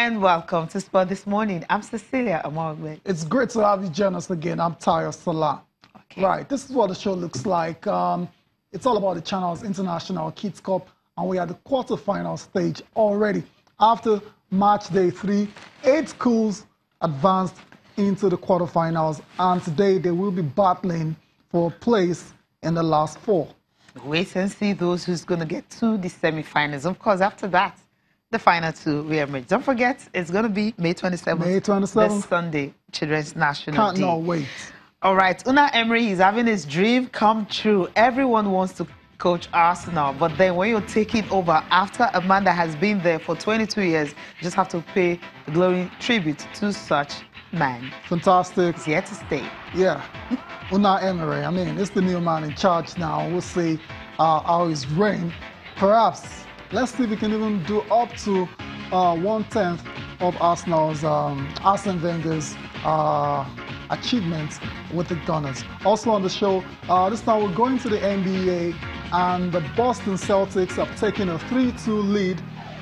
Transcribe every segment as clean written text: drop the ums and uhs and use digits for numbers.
and welcome to Sport This Morning. I'm Cecilia Amogbe. It's great to have you join us again. I'm Tayo Salah. Okay. Right, this is what the show looks like. It's all about the Channel's International Kids Cup, and we are at the quarterfinal stage already. After match day 3, 8 schools advanced into the quarterfinals, and today they will be battling for a place in the last 4. Wait and see those who's going to get to the semi-finals. Of course, after that, the final 2 will emerge. Don't forget, it's going to be May 27th. May 27th. This Sunday, Children's National Can't Day. not wait. All right, Unai Emery is having his dream come true. Everyone wants to coach Arsenal, but then when you're taking over after a man that has been there for 22 years, you just have to pay the glowing tribute to such man. Fantastic. He's here to stay. Yeah. Unai Emery, I mean, it's the new man in charge now. We'll see how his reign. Perhaps, let's see if we can even do up to 1/10 of Arsenal's, Arsene Wenger's achievements with the Gunners. Also on the show, this time we're going to the NBA, and the Boston Celtics have taken a 3-2 lead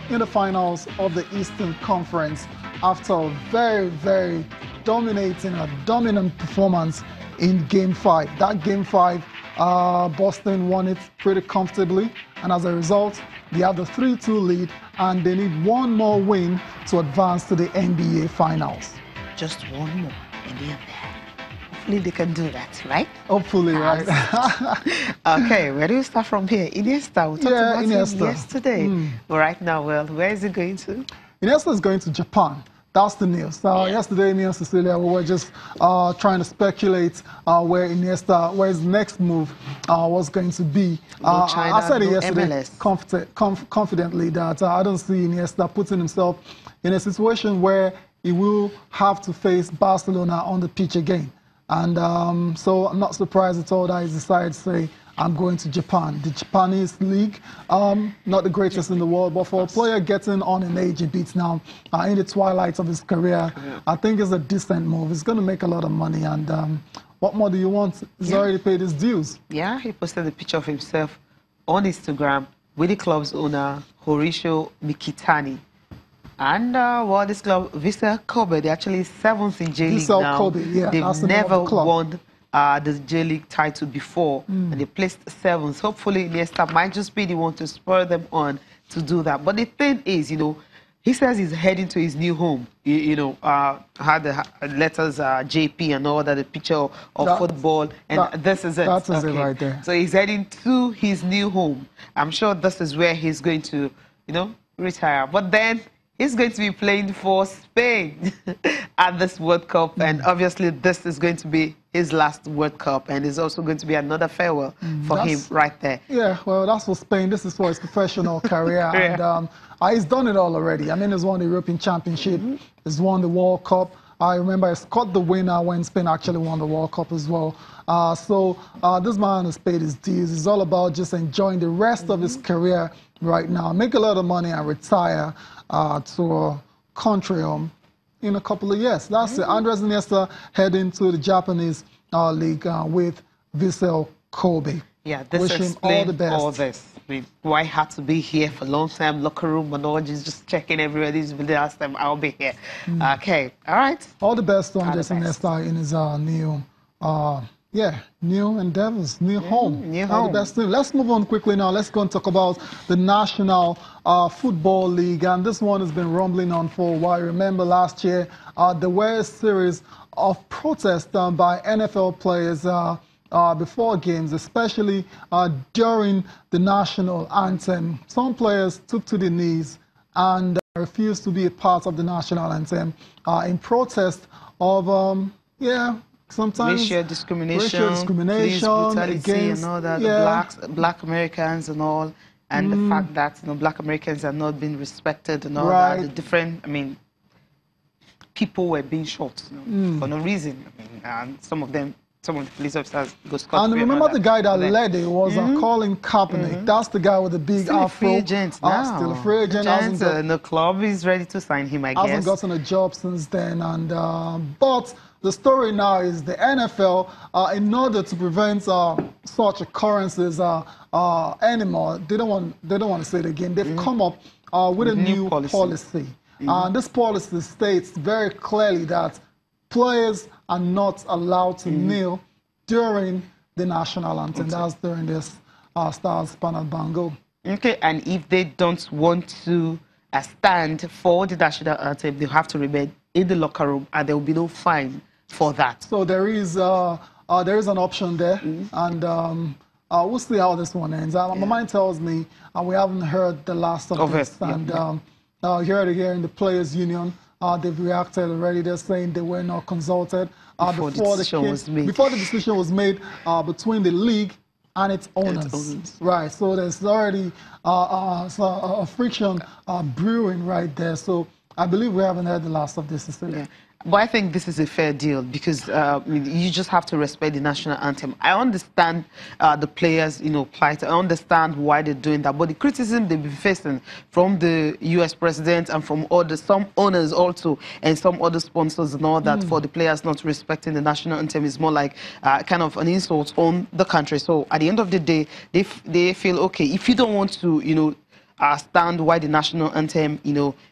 in the finals of the Eastern Conference after a very, very dominant performance in Game 5. That Game 5, Boston won it pretty comfortably, and as a result, they have the 3-2 lead, and they need one more win to advance to the NBA Finals. Just one more in the end. Hopefully they can do that, right? Hopefully, right? Okay, where do we start from here? Iniesta, we talked about Iniesta. him yesterday. But right now, well, where is he going to? Iniesta is going to Japan. That's the news. Yesterday, me and Cecilia, we were just trying to speculate where his next move was going to be. China, I said it yesterday MLS. Confidently that I don't see Iniesta putting himself in a situation where he will have to face Barcelona on the pitch again. And so I'm not surprised at all that he's decided to say, I'm going to Japan. The Japanese league, not the greatest in the world, but for a player getting on in age a bit now, in the twilight of his career, I think it's a decent move. He's going to make a lot of money, and what more do you want? He's already paid his dues. Yeah, he posted a picture of himself on Instagram with the club's owner, Horatio Mikitani. And well, this club, Vissel Kobe, they're actually 7th in J-League now. Kobe, yeah, they've never won the J-League title before, and they placed 7th. Hopefully, Iniesta might just be the one to spur them on to do that. But the thing is, you know, he says he's heading to his new home. Had the letters JP and all that, the picture of football, and this is it. That is it right there. So he's heading to his new home. I'm sure this is where he's going to, retire. But then he's going to be playing for Spain at this World Cup, and obviously this is going to be his last World Cup, and it's also going to be another farewell for him right there. Yeah, well, that's for Spain. This is for his professional career, and he's done it all already. I mean, he's won the European Championship, he's won the World Cup. I remember he got the winner when Spain actually won the World Cup as well. So this man has paid his dues. It's all about just enjoying the rest of his career right now, make a lot of money and retire to a country in a couple of years. That's it. Andres Iniesta heading to the Japanese league with Vissel Kobe. Yeah, this wish him all the best. All this. I mean, why had to be here for a long time, locker room and all, just checking everywhere. This is the last time I'll be here. Okay, all right. All the best to Andres Iniesta in his new endeavors, new home. All the best to him. Let's move on quickly now. Let's go and talk about the National Football League. And this one has been rumbling on for a while. Remember last year, there were a series of protests done by NFL players before games, especially during the national anthem. Some players took to their knees and refused to be a part of the national anthem in protest of, sometimes racial discrimination, police brutality, against, and all that, the black Americans and all, and the fact that black Americans are not being respected and all that. The different, people were being shot for no reason. And some of the police officers go scot-free. And remember the guy that led it was Colin Kaepernick. That's the guy with the big still afro. Free agent now. Still a free agent. The club is ready to sign him, I guess. Hasn't gotten a job since then. And but the story now is the NFL, in order to prevent such occurrences anymore, they don't want to say it again. They've come up with a new policy. This policy states very clearly that players are not allowed to kneel during the national anthem. That's during this Stars Spangled Bangle. Okay, and if they don't want to stand for the national anthem, they have to remain in the locker room, and there will be no fine for that. So there is an option there, and we'll see how this one ends. My mind tells me we haven't heard the last of this, and here in the Players Union, they've reacted already. They're saying they were not consulted before the decision was made between the league and its owners. Right, so there's already a friction brewing right there. So I believe we haven't heard the last of this. Yeah. But I think this is a fair deal because you just have to respect the national anthem. I understand the players, plight. I understand why they're doing that. But the criticism they've been facing from the U.S. president and from some owners also and some other sponsors and all that for the players not respecting the national anthem is more like kind of an insult on the country. So at the end of the day, they feel, okay, if you don't want to, stand why the national anthem,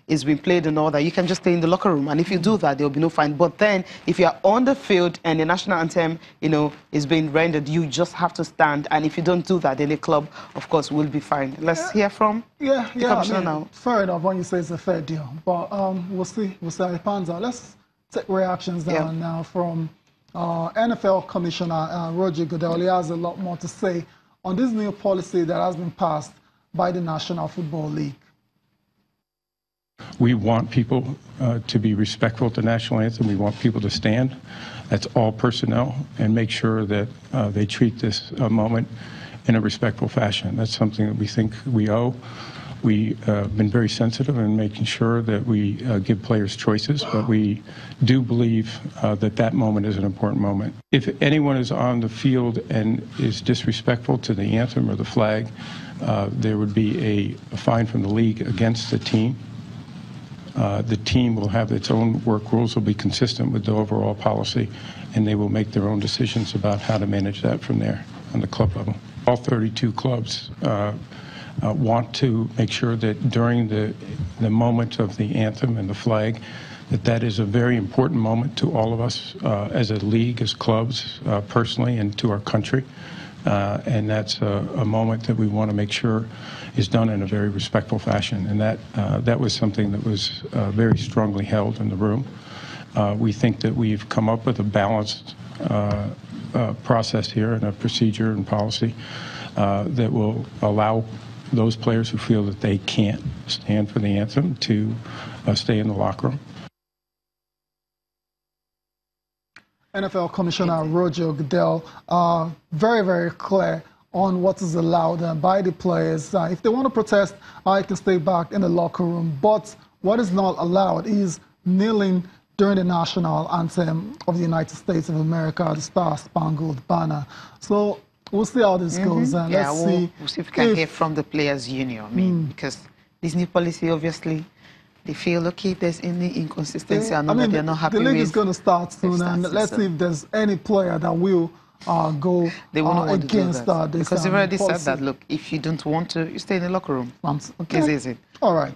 is being played and all that, you can just stay in the locker room. And if you do that, there will be no fine. But then, if you are on the field and the national anthem, is being rendered, you just have to stand. And if you don't do that, then the club, of course, will be fined. Let's hear from the commissioner now. Fair enough when you say it's a fair deal. But we'll see how it pans out. Let's take reactions down now from NFL Commissioner Roger Goodell. He has a lot more to say on this new policy that has been passed by the National Football League. We want people to be respectful to the national anthem. We want people to stand. That's all personnel, and make sure that they treat this moment in a respectful fashion. That's something that we think we owe. We've been very sensitive in making sure that we give players choices, but we do believe that moment is an important moment. If anyone is on the field and is disrespectful to the anthem or the flag, there would be a fine from the league against the team. The team will have its own work rules, will be consistent with the overall policy, and they will make their own decisions about how to manage that from there on the club level. All 32 clubs want to make sure that during the moment of the anthem and the flag, that is a very important moment to all of us as a league, as clubs, personally, and to our country. And that's a moment that we want to make sure is done in a very respectful fashion. And that was something that was very strongly held in the room. We think that we've come up with a balanced process here and a procedure and policy that will allow those players who feel that they can't stand for the anthem to stay in the locker room. NFL Commissioner Roger Goodell, very, very clear on what is allowed by the players. If they want to protest, I can stay back in the locker room. But what is not allowed is kneeling during the national anthem of the United States of America, the Star Spangled Banner. So we'll see how this goes. And we'll see if we can hear from the Players Union. I mean, because this new policy, obviously, they feel, okay, if there's any inconsistency, they're not happy with. The league is going to start soon, and let's see if there's any player that will go against this because they've already said that, look, if you don't want to, you stay in the locker room. Okay. It's easy. All right.